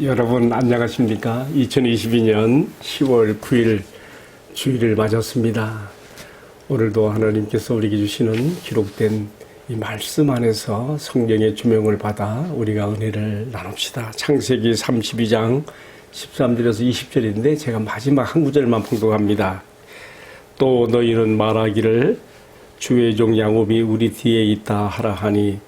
여러분 안녕하십니까? 2022년 10월 9일 주일을 맞았습니다. 오늘도 하나님께서 우리에게 주시는 기록된 이 말씀 안에서 성령의 조명을 받아 우리가 은혜를 나눕시다. 창세기 32장 13절에서 20절인데 제가 마지막 한 구절만 봉독합니다. 또 너희는 말하기를 주의 종 야곱이 우리 뒤에 있다 하라 하니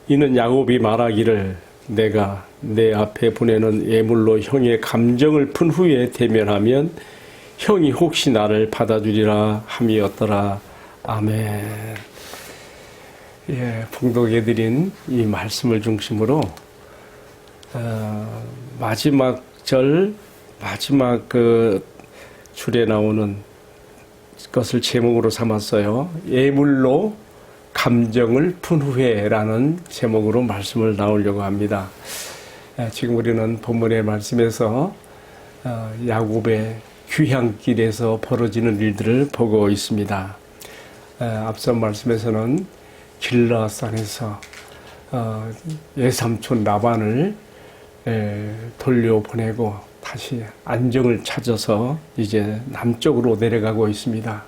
이는 야곱이 말하기를 내가 내 앞에 보내는 예물로 형의 감정을 푼 후에 대면하면 형이 혹시 나를 받아주리라 함이었더라. 아멘. 예, 봉독해드린 이 말씀을 중심으로 마지막 줄에 나오는 것을 제목으로 삼았어요. 예물로 감정을 푼 후에라는 제목으로 말씀을 나오려고 합니다. 지금 우리는 본문의 말씀에서 야곱의 귀향길에서 벌어지는 일들을 보고 있습니다. 앞선 말씀에서는 길라산에서 외삼촌 라반을 돌려보내고 다시 안정을 찾아서 이제 남쪽으로 내려가고 있습니다.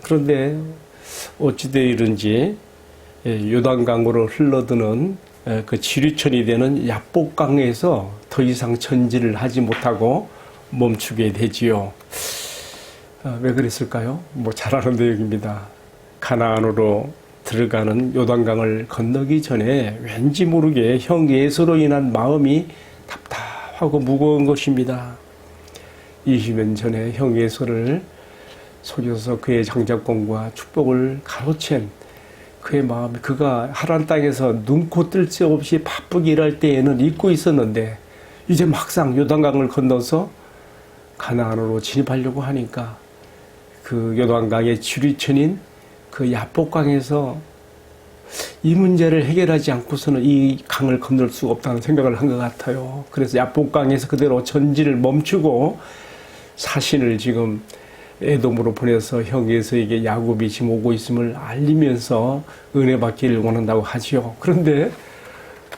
그런데 어찌되이든지 요단강으로 흘러드는 그 지류천이 되는 야복강에서 더 이상 전진을 하지 못하고 멈추게 되지요. 왜 그랬을까요? 잘 아는 내용입니다. 가나안으로 들어가는 요단강을 건너기 전에 왠지 모르게 형 에서로 인한 마음이 답답하고 무거운 것입니다. 20년 전에 형 에서를 속여서 그의 장자권과 축복을 가로챈 그의 마음이 그가 하란 땅에서 눈코 뜰 새 없이 바쁘게 일할 때에는 잊고 있었는데 이제 막상 요단강을 건너서 가나안으로 진입하려고 하니까 그 요단강의 지류천인 그 야복강에서 이 문제를 해결하지 않고서는 이 강을 건널 수 없다는 생각을 한 것 같아요. 그래서 야복강에서 그대로 전진을 멈추고 사신을 지금 에돔으로 보내서 형 에서에게 야곱이 지금 오고 있음을 알리면서 은혜 받기를 원한다고 하지요. 그런데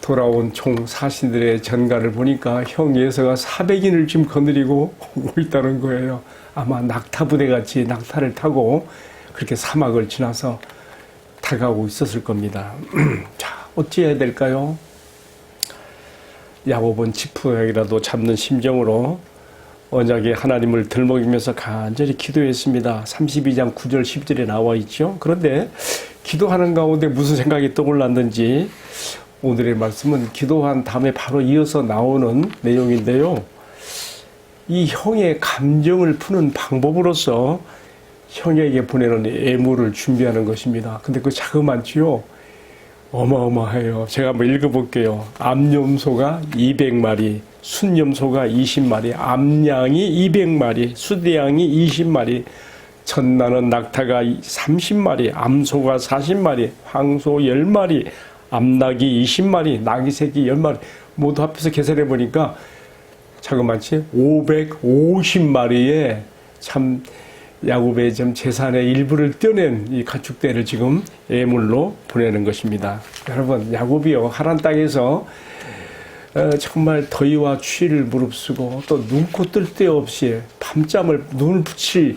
돌아온 총 사신들의 전가를 보니까 형 에서가 400인을 지금 거느리고 오고 있다는 거예요. 아마 낙타 부대같이 낙타를 타고 그렇게 사막을 지나서 다가오고 있었을 겁니다. 자, 어찌해야 될까요? 야곱은 지푸라기라도 잡는 심정으로 언약의 하나님을 들먹이면서 간절히 기도했습니다. 32장 9절 10절에 나와 있죠. 그런데 기도하는 가운데 무슨 생각이 떠올랐는지 오늘의 말씀은 기도한 다음에 바로 이어서 나오는 내용인데요. 이 형의 감정을 푸는 방법으로서 형에게 보내는 예물을 준비하는 것입니다. 근데 그 자그만지요. 어마어마해요. 제가 한번 읽어볼게요. 암염소가 200마리, 순염소가 20마리, 암양이 200마리, 수대양이 20마리, 전나는 낙타가 30마리, 암소가 40마리, 황소 10마리, 암낙이 20마리, 낙이 새끼 10마리 모두 합해서 계산해 보니까 자그마치 550마리의 참 야곱의 좀 재산의 일부를 떼어낸 이 가축대를 지금 예물로 보내는 것입니다. 여러분, 야곱이요 하란 땅에서 정말 더위와 추위를 무릅쓰고 또 눈코 뜰 데 없이 밤잠을 눈을 붙일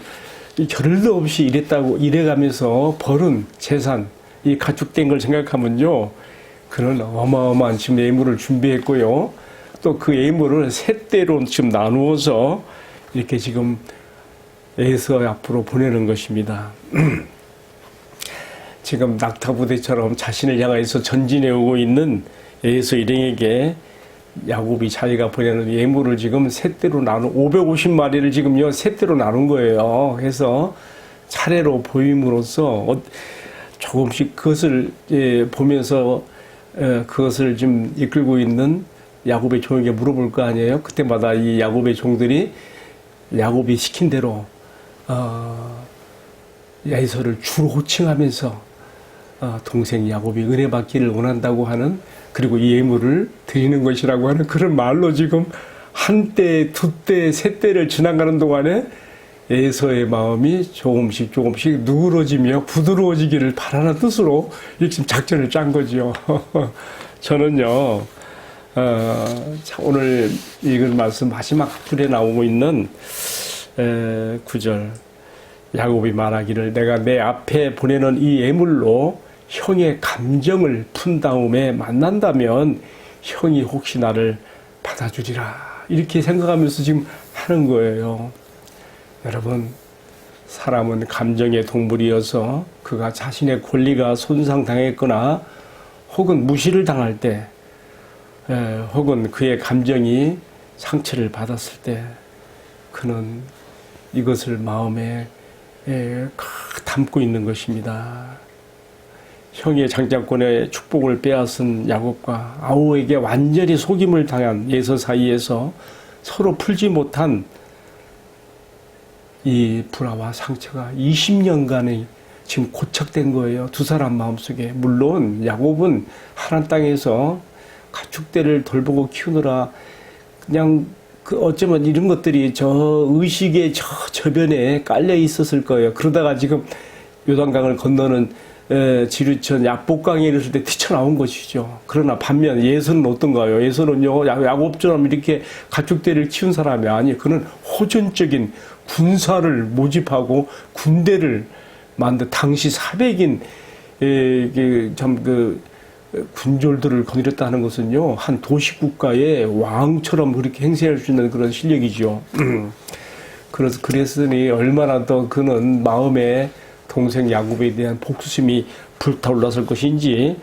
겨를도 없이 일해가면서 벌은 재산, 이 가축된 걸 생각하면요, 그는 어마어마한 지금 예물을 준비했고요. 또 그 예물을 세 대로 지금 나누어서 이렇게 지금 에서 앞으로 보내는 것입니다. 지금 낙타부대처럼 자신을 향해서 전진해 오고 있는 에서 일행에게 야곱이 자기가 보내는 예물을 지금 세 대로 550마리를 지금요 세 대로 나눈 거예요. 그래서 차례로 보임으로써 조금씩 그것을 보면서 그것을 좀 이끌고 있는 야곱의 종에게 물어볼 거 아니에요. 그때마다 이 야곱의 종들이 야곱이 시킨 대로 에서를 주로 호칭하면서 동생 야곱이 은혜 받기를 원한다고 하는, 그리고 이 예물을 드리는 것이라고 하는 그런 말로 지금 한 때, 두 때, 세 때를 지나가는 동안에 에서의 마음이 조금씩 누그러지며 부드러워지기를 바라는 뜻으로 이렇게 지금 작전을 짠 거지요. 저는요, 오늘 읽은 말씀 마지막 줄에 나오고 있는 9절. 야곱이 말하기를 내가 내 앞에 보내는 이 예물로 형의 감정을 푼 다음에 만난다면 형이 혹시 나를 받아주리라. 이렇게 생각하면서 지금 하는 거예요. 여러분, 사람은 감정의 동물이어서 그가 자신의 권리가 손상당했거나 혹은 무시를 당할 때 혹은 그의 감정이 상처를 받았을 때 그는 이것을 마음에 담고 있는 것입니다. 형의 장자권의 축복을 빼앗은 야곱과 아우에게 완전히 속임을 당한 에서 사이에서 서로 풀지 못한 이 불화와 상처가 20년간의 지금 고착된 거예요. 두 사람 마음속에. 물론 야곱은 하란 땅에서 가축대를 돌보고 키우느라 그냥 어쩌면 이런 것들이 저 의식의 저변에 깔려 있었을 거예요. 그러다가 지금 요단강을 건너는 지류천 야복강에 이르실 때 뛰쳐나온 것이죠. 그러나 반면 예서는 어떤가요? 예서는요, 야곱처럼 이렇게 가축대를 키운 사람이 아니에요. 그는 호전적인 군사를 모집하고 군대를 만든 당시 400인 군졸들을 거느렸다는 것은요, 한 도시국가의 왕처럼 그렇게 행세할 수 있는 그런 실력이죠. 그랬으니 얼마나 더 그는 마음에 동생 야곱에 대한 복수심이 불타올랐을 것인지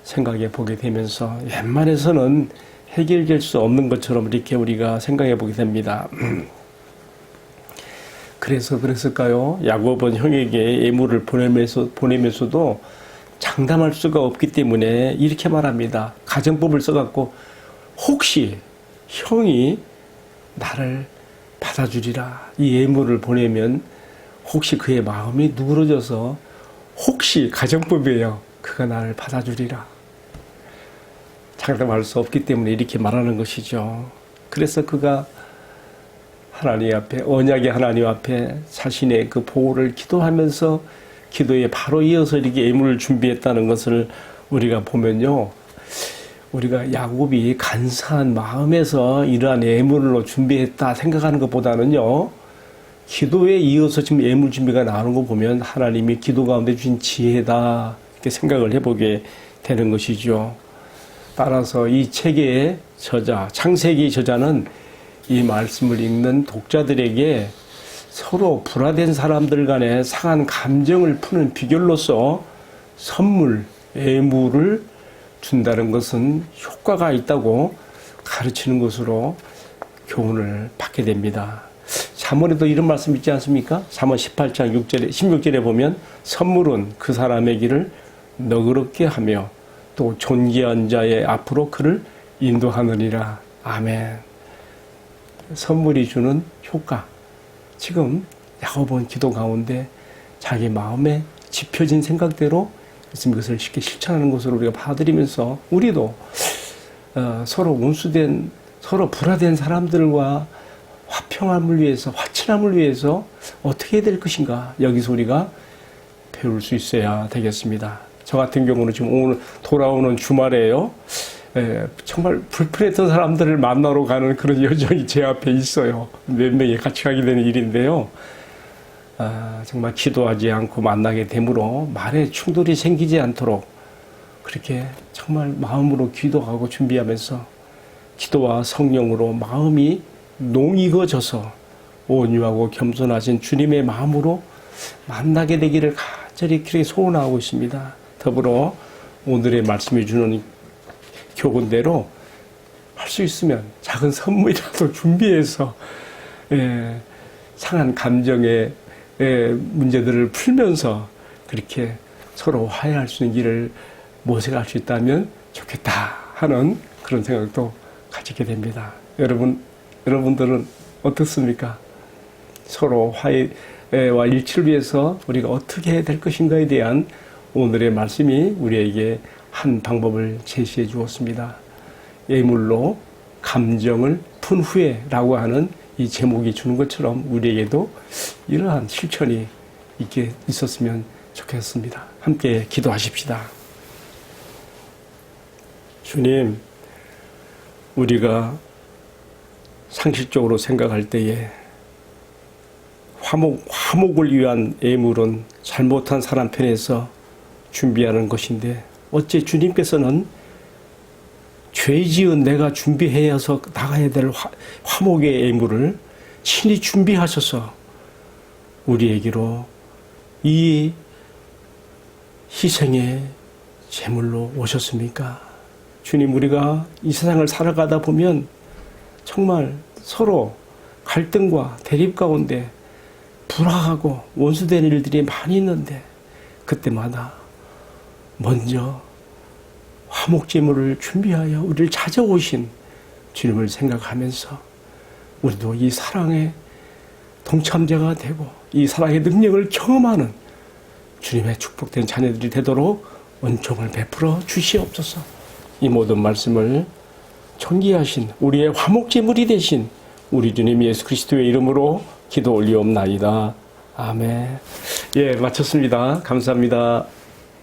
생각해 보게 되면서 웬만해서는 해결될 수 없는 것처럼 이렇게 우리가 생각해 보게 됩니다. 그래서 그랬을까요? 야곱은 형에게 예물을 보내면서도 장담할 수가 없기 때문에 이렇게 말합니다. 가정법을 써갖고 혹시 형이 나를 받아주리라. 이 예물을 보내면 혹시 그의 마음이 누그러져서 혹시 가정법이에요. 그가 나를 받아주리라. 장담할 수 없기 때문에 이렇게 말하는 것이죠. 그래서 그가 하나님 앞에, 언약의 하나님 앞에 자신의 그 보호를 기도하면서 기도에 바로 이어서 이렇게 예물을 준비했다는 것을 우리가 보면요. 우리가 야곱이 간사한 마음에서 이러한 예물로 준비했다 생각하는 것보다는요. 기도에 이어서 지금 예물 준비가 나오는 거 보면 하나님이 기도 가운데 주신 지혜다 이렇게 생각을 해보게 되는 것이죠. 따라서 이 책의 저자, 창세기 저자는 이 말씀을 읽는 독자들에게 서로 불화된 사람들 간의 상한 감정을 푸는 비결로서 선물, 예물을 준다는 것은 효과가 있다고 가르치는 것으로 교훈을 받게 됩니다. 잠언에도 이런 말씀 있지 않습니까? 잠언 18장 16절에 보면 선물은 그 사람의 길을 너그럽게 하며 또 존귀한 자의 앞으로 그를 인도하느니라. 아멘. 선물이 주는 효과. 지금 야곱은 기도 가운데 자기 마음에 짚혀진 생각대로 이것을 쉽게 실천하는 것으로 우리가 봐드리면서 우리도 서로 운수된, 서로 불화된 사람들과 화평함을 위해서, 화친함을 위해서 어떻게 해야 될 것인가, 여기서 우리가 배울 수 있어야 되겠습니다. 저 같은 경우는 지금 오늘 돌아오는 주말에요. 정말 불편했던 사람들을 만나러 가는 그런 여정이 제 앞에 있어요. 몇 명이 같이 가게 되는 일인데요. 정말 기도하지 않고 만나게 되므로 말에 충돌이 생기지 않도록 그렇게 정말 마음으로 기도하고 준비하면서 기도와 성령으로 마음이 농익어져서 온유하고 겸손하신 주님의 마음으로 만나게 되기를 간절히 그렇게 소원하고 있습니다. 더불어 오늘의 말씀해 주는 교훈대로 할 수 있으면 작은 선물이라도 준비해서 상한 감정의 문제들을 풀면서 그렇게 서로 화해할 수 있는 길을 모색할 수 있다면 좋겠다 하는 그런 생각도 가지게 됩니다. 여러분들은 어떻습니까? 서로 화해와 일치를 위해서 우리가 어떻게 해야 될 것인가에 대한 오늘의 말씀이 우리에게 한 방법을 제시해 주었습니다. 예물로 감정을 푼 후에라고 하는 이 제목이 주는 것처럼 우리에게도 이러한 실천이 있었으면 좋겠습니다. 함께 기도하십시다. 주님, 우리가 상식적으로 생각할 때에 화목을 위한 예물은 잘못한 사람 편에서 준비하는 것인데 어째 주님께서는 죄 지은 내가 준비해서 나가야 될 화목의 예물을 친히 준비하셔서 우리에게로 이 희생의 제물로 오셨습니까? 주님, 우리가 이 세상을 살아가다 보면 정말 서로 갈등과 대립 가운데 불화하고 원수된 일들이 많이 있는데 그때마다 먼저 화목제물을 준비하여 우리를 찾아오신 주님을 생각하면서 우리도 이 사랑의 동참자가 되고 이 사랑의 능력을 경험하는 주님의 축복된 자녀들이 되도록 은총을 베풀어 주시옵소서. 이 모든 말씀을 존귀하신 우리의 화목제물이 되신 우리 주님 예수 그리스도의 이름으로 기도 올리옵나이다. 아멘. 예, 마쳤습니다. 감사합니다.